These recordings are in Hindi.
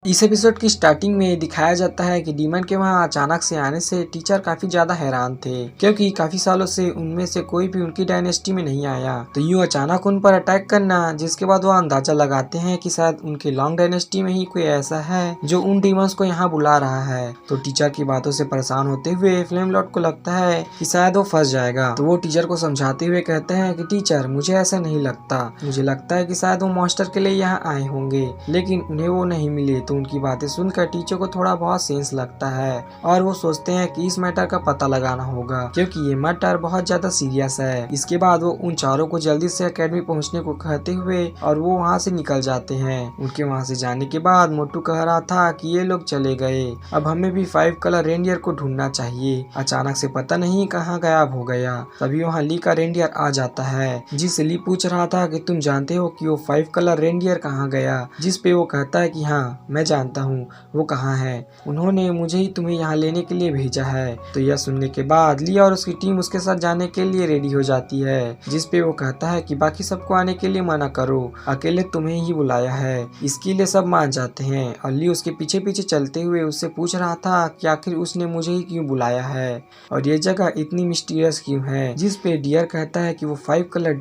इस एपिसोड की स्टार्टिंग में दिखाया जाता है कि डीमन के वहां अचानक से आने से टीचर काफी ज्यादा हैरान थे, क्योंकि काफी सालों से उनमें से कोई भी उनकी डायनेस्टी में नहीं आया। तो यूं अचानक उन पर अटैक करना, जिसके बाद वो अंदाजा लगाते हैं कि शायद उनके लॉन्ग डायनेस्टी में ही कोई ऐसा है जो उन डीमंस को यहाँ बुला रहा है। तो टीचर की बातों से परेशान होते हुए फ्लेम लॉर्ड को लगता है कि शायद वो फंस जाएगा। तो वो टीचर को समझाते हुए कहते हैं कि टीचर, मुझे ऐसा नहीं लगता, मुझे लगता है कि शायद वो मास्टर के लिए यहाँ आए होंगे, लेकिन उन्हें वो नहीं मिले। तो उनकी बातें सुनकर टीचर को थोड़ा बहुत सेंस लगता है और वो सोचते हैं कि इस मैटर का पता लगाना होगा, क्योंकि ये मैटर बहुत ज्यादा सीरियस है। इसके बाद वो उन चारों को जल्दी से एकेडमी पहुंचने को कहते हुए और वो वहां से निकल जाते हैं। उनके वहां से जाने के बाद मोटू कह रहा था कि ये लोग चले गए, अब हमें भी 5 कलर रेंडियर को ढूंढना चाहिए। अचानक से पता नहीं कहाँ गायब हो गया। तभी वहाँ ली का रेंडियर आ जाता है, जिससे ली पूछ रहा था कि तुम जानते हो कि वो 5 कलर रेंडियर कहाँ गया, जिस पे वो कहता है कि हाँ मैं जानता हूँ वो कहाँ है, उन्होंने मुझे ही तुम्हें यहाँ लेने के लिए भेजा है। तो यह सुनने के बाद ली और उसकी टीम उसके साथ जाने के लिए रेडी हो जाती है, जिस पे वो कहता है कि बाकी सबको आने के लिए मना करो, अकेले तुम्हें ही बुलाया है। इसके लिए सब मान जाते हैं और ली उसके पीछे पीछे चलते हुए उससे पूछ रहा था कि आखिर उसने मुझे ही क्यों बुलाया है और ये जगह इतनी मिस्टीरियस क्यों है। जिस पे डियर कहता है कि वो 5 कलर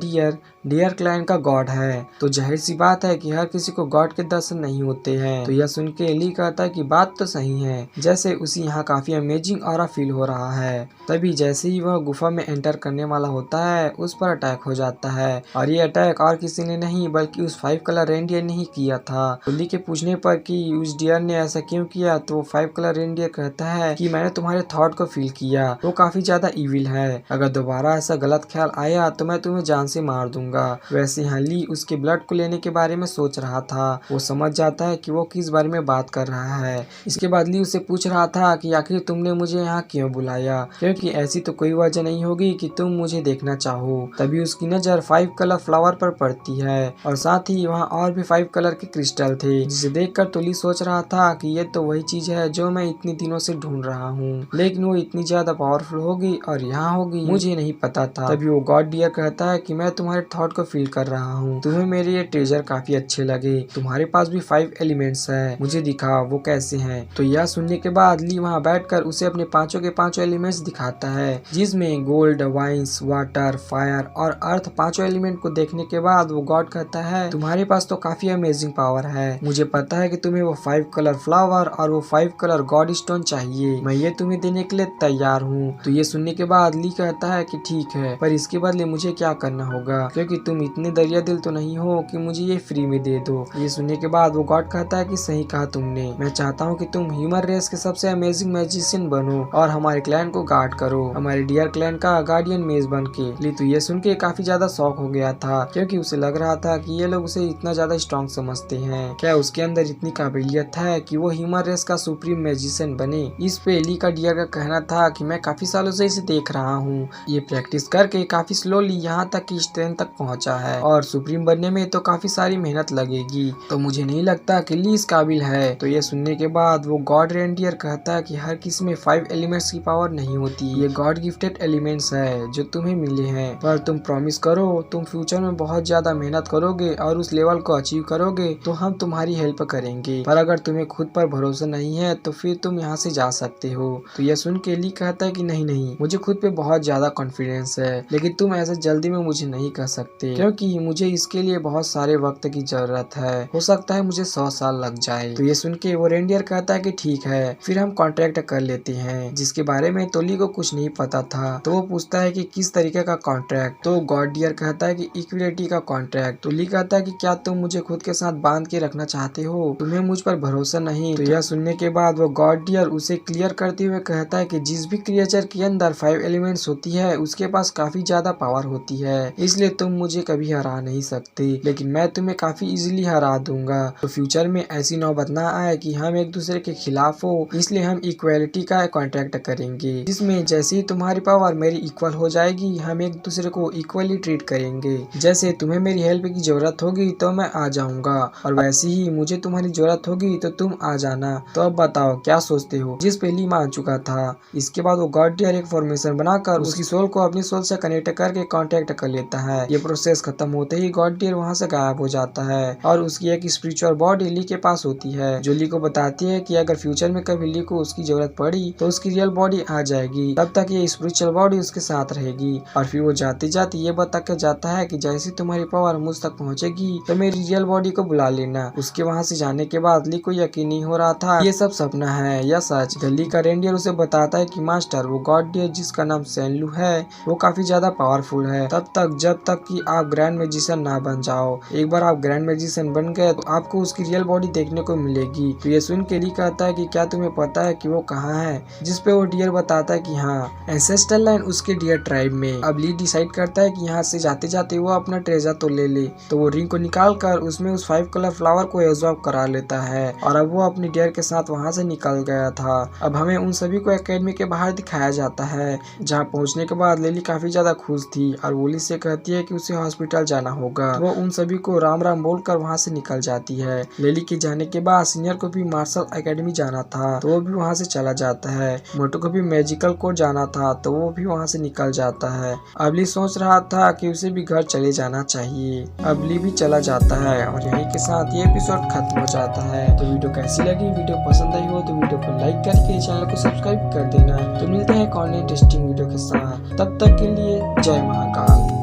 डियर क्लाइन का गॉड है। तो जाहिर सी बात है कि हर किसी को गॉड के दर्शन नहीं होते हैं। तो यह सुन के ली कहता है कि बात तो सही है, जैसे उसे यहाँ काफी अमेजिंग ऑरा फील हो रहा है। तभी जैसे ही वह गुफा में एंटर करने वाला होता है, उस पर अटैक हो जाता है और ये अटैक और किसी ने नहीं बल्कि उस 5 कलर रेंडियर ने ही किया था। तो ली के पूछने पर कि उस डियर ने ऐसा क्यों किया, तो वो 5 कलर रेंडियर कहता है कि मैंने तुम्हारे थॉट को फील किया, वो काफी ज्यादा इविल है, अगर दोबारा ऐसा गलत ख्याल आया तो मैं तुम्हें जान से मार दूंगा। वैसे यहाँ ली उसके ब्लड को लेने के बारे में सोच रहा था। वो समझ जाता है कि वो किस बारे में बात कर रहा है। इसके बाद ली उससे पूछ रहा था कि आखिर तुमने मुझे यहाँ क्यों बुलाया, क्योंकि ऐसी तो कोई वजह नहीं होगी कि तुम मुझे देखना चाहो। तभी उसकी नजर 5 कलर फ्लावर पर पड़ती है और साथ ही वहाँ और भी 5 कलर के क्रिस्टल थे, जिसे देखकर तो ली सोच रहा था कि ये तो वही चीज है जो मैं इतनी दिनों से ढूंढ रहा हूँ, लेकिन वो इतनी ज्यादा पावरफुल होगी और यहाँ होगी मुझे नहीं पता था। तभी वो गॉड डियर कहता है कि मैं तुम्हारे थॉट को फील कर रहा हूँ, तुम्हें मेरे ये ट्रेजर काफी अच्छे लगे, तुम्हारे पास भी 5 एलिमेंट्स है, मुझे दिखाओ वो कैसे हैं। तो यह सुनने के बाद ली वहाँ बैठकर उसे अपने पांचों के पांचों एलिमेंट्स दिखाता है, जिसमें गोल्ड, वाइन्स, वाटर, फायर और अर्थ पांचों एलिमेंट को देखने के बाद वो गॉड कहता है तुम्हारे पास तो काफी अमेजिंग पावर है, मुझे पता है कि तुम्हें वो 5 कलर फ्लावर और वो 5 कलर गॉड स्टोन चाहिए, मैं ये तुम्हें देने के लिए तैयार हूँ। तो ये सुनने के बाद ली कहता है कि ठीक है, पर इसके बदले मुझे क्या करना होगा, क्योंकि तुम इतने दरिया दिल तो नहीं हो कि मुझे ये फ्री में दे दो। ये सुनने के बाद वो गॉड कहता है कि सही कहा तुमने, मैं चाहता हूँ कि तुम ह्यूमन रेस के सबसे अमेजिंग मैजिशियन बनो और हमारे क्लैन को गार्ड करो, हमारे डियर क्लैन का गार्डियन मेज बन के। ली तो ये सुन के काफी ज्यादा शॉक हो गया था, क्योंकि उसे लग रहा था कि ये लोग उसे इतना ज्यादा स्ट्रॉन्ग समझते हैं, क्या उसके अंदर इतनी काबिलियत है कि वो ह्यूमन रेस का सुप्रीम मैजिशियन बने। इस पे ली का डियर का कहना था कि मैं काफी सालों से इसे देख रहा हूँ, ये प्रैक्टिस करके काफी स्लोली यहाँ तक की स्ट्रेंथ तक पहुँचा है और सुप्रीम बनने में तो काफी सारी मेहनत लगेगी, तो मुझे नहीं लगता कि ली इस काबिल है। तो ये सुनने के बाद वो गॉड रेंडियर कहता है कि हर किसी में 5 एलिमेंट्स की पावर नहीं होती, ये गॉड गिफ्टेड एलिमेंट्स है जो तुम्हें मिले हैं, पर तुम प्रॉमिस करो तुम फ्यूचर में बहुत ज्यादा मेहनत करोगे और उस लेवल को अचीव करोगे तो हम तुम्हारी हेल्प करेंगे, पर अगर तुम्हें खुद पर भरोसा नहीं है तो फिर तुम यहाँ से जा सकते हो। तो यह सुन के ली कहता है कि नहीं, मुझे खुद पे बहुत ज्यादा कॉन्फिडेंस है, लेकिन तुम ऐसे जल्दी में मुझे नहीं कह सकते, क्योंकि मुझे इसके लिए बहुत सारे वक्त की जरूरत है, हो सकता है मुझे 100 साल लग जाए। तो ये सुन के वो रेंडियर कहता है कि ठीक है, फिर हम कॉन्ट्रैक्ट कर लेते हैं, जिसके बारे में तो ली को कुछ नहीं पता था। तो वो पूछता है कि किस तरीके का कॉन्ट्रैक्ट। तो गॉड डियर कहता है कि इक्विलिटी का कॉन्ट्रैक्ट। तो ली कहता है कि क्या तुम मुझे खुद के साथ बांध के रखना चाहते हो, तुम्हें मुझ पर भरोसा नहीं। तो यह सुनने के बाद वो गॉड डियर उसे क्लियर करते हुए कहता है कि जिस भी क्रिएचर के अंदर 5 एलिमेंट्स होती है उसके पास काफी ज्यादा पावर होती है, इसलिए तुम मुझे कभी हरा नहीं सकते, लेकिन मैं तुम्हें काफी इजीली हरा दूंगा। तो फ्यूचर में ऐसी नौबत ना आए कि हम एक दूसरे के खिलाफ हो, इसलिए हम इक्वालिटी का कॉन्ट्रैक्ट करेंगे, जिसमें जैसे ही तुम्हारी पावर मेरी इक्वल हो जाएगी हम एक दूसरे को इक्वली ट्रीट करेंगे, जैसे तुम्हें मेरी हेल्प की जरूरत होगी तो मैं आ जाऊंगा और वैसे ही मुझे तुम्हारी जरूरत होगी तो तुम आ जाना। तो अब बताओ क्या सोचते हो। जिस पे ली मान चुका था। इसके बाद वो गॉड डियर एक फॉर्मेशन बनाकर उसकी सोल को अपनी सोल से कनेक्ट करके कांटेक्ट कर लेता है। ये प्रोसेस खत्म होते ही गॉड डियर वहाँ से गायब हो जाता है और उसकी एक स्पिरिचुअल बॉडी ली के पास होती है, जो ली को बताती है कि अगर फ्यूचर में कभी ली को उसकी जरूरत पड़ी तो उसकी रियल बॉडी आ जाएगी, तब तक ये स्पिरिचुअल बॉडी उसके साथ रहेगी। और फिर वो जाते जाते ये बता के जाता है कि जैसी तुम्हारी पावर मुझ तक पहुँचेगी तो मेरी रियल बॉडी को बुला लेना। उसके वहाँ से जाने के बाद ली को यकीन नहीं हो रहा था ये सब सपना है या सच। ली का रेंडियर उसे बताता है कि मास्टर वो गॉड डियर जिसका नाम सेनलू है वो काफी ज्यादा पावरफुल है तब तक जब तक कि आप ग्रैंड मैजिशियन ना बन जाओ। एक बार आप ग्रैंड मैजिशियन बन गए तो आपको उसकी रियल बॉडी देखने को मिलेगी। तो ये सुन के ली कहता है कि क्या तुम्हें पता है कि वो कहाँ है, जिस पे वो डियर बताता है कि हाँ, एंसेस्टर लाइन उसके डियर ट्राइब में। अब ली डिसाइड करता है कि यहाँ से जाते जाते वो अपना ट्रेजर तो ले ले, तो वो रिंग को निकाल कर उसमें उस 5 कलर फ्लावर को एब्जॉर्ब करा लेता है और अब वो अपनी डियर के साथ वहाँ से निकल गया था। अब हमें उन सभी को एकेडमी के बाहर दिखाया जाता है, जहाँ पहुँचने के बाद लिली काफी ज्यादा खुश थी और वोली से कहती है कि उसे हॉस्पिटल जाना होगा। वो उन सभी को राम राम बोलकर वहाँ से निकल जाती है। लिली के जाने के बाद सीनियर को भी मार्शल एकेडमी जाना था तो वो भी वहाँ से चला जाता है। मोटो को भी मैजिकल कोर्ट जाना था तो वो भी वहाँ से निकल जाता है। अब ली सोच रहा था कि उसे भी घर चले जाना चाहिए। अब ली भी चला जाता है और यहीं के साथ ये एपिसोड खत्म हो जाता है। तो वीडियो कैसी लगी, वीडियो पसंद आई हो तो वीडियो को लाइक करके चैनल को सब्सक्राइब कर देना। तो मिलते हैं कौन इंटरेस्टिंग वीडियो के साथ, तब तक के लिए जय महाकाल।